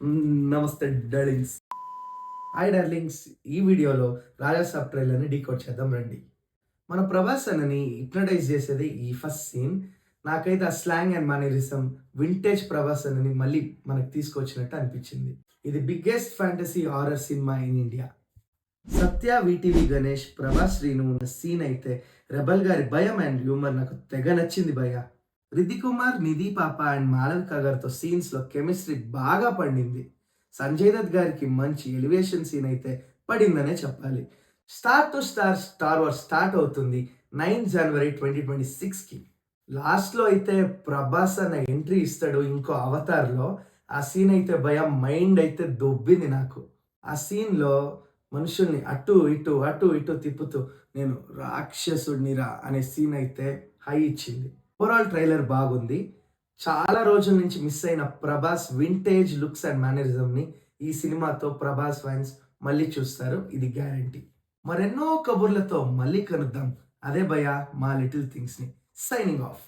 నమస్తే darlings. Hi darlings. ఈ వీడియోలో రాజా సాబ్ ట్రైలర్‌ని డీకోడ్ చేద్దాం రండి. మన ప్రభాస్ అన్నని హిప్నటైజ్ చేసేది ఈ ఫస్ట్ సీన్. నాకైతే ఆ slang and mannerism vintage Prabhas అన్నని మళ్ళీ మనకు తీసుకొచ్చినట్టు అనిపించింది. ఇది biggest fantasy horror cinema in India. Satya, VTV Ganesh, Prabhas, Srinu ఉన్న సీన్ అయితే రెబల్ గారి భయం అండ్ హ్యూమర్ నాకు తెగ నచ్చింది భయ్యా. రితిక్ కుమార్, నిధి పాప అండ్ మాళవిక గారితో సీన్స్‌లో కెమిస్ట్రీ బాగా పండింది. సంజయ్ దత్ గారికి మంచి ఎలివేషన్ సీన్ అయితే పడిందనే చెప్పాలి. Star to star star war start అవుతుంది 9 జనవరి 2026కి. లాస్ట్‌లో అయితే ప్రభాస్ అన్న ఎంట్రీ ఇస్తాడు ఇంకో అవతార్‌లో. ఆ సీన్ అయితే భయం మైండ్ అయితే దొబ్బింది నాకు. ఆ సీన్‌లో మనుషుల్ని అటు ఇటు, అటు ఇటు తిప్పుతూ నేను రాక్షసుడినిరా అనే సీన్ అయితే హై ఇచ్చింది. ఓవరాల్ ట్రైలర్ బాగుంది. చాలా రోజుల నుంచి మిస్ అయిన ప్రభాస్ వింటేజ్ లుక్స్ అండ్ మేనరిజంని ఈ సినిమాతో ప్రభాస్ ఫ్యాన్స్ మళ్ళీ చూస్తారు. ఇది గ్యారంటీ. మరెన్నో కబుర్లతో మళ్ళీ కలుద్దాం. అదే భయ్యా మా లిటిల్ థింగ్స్‌ని. Signing off.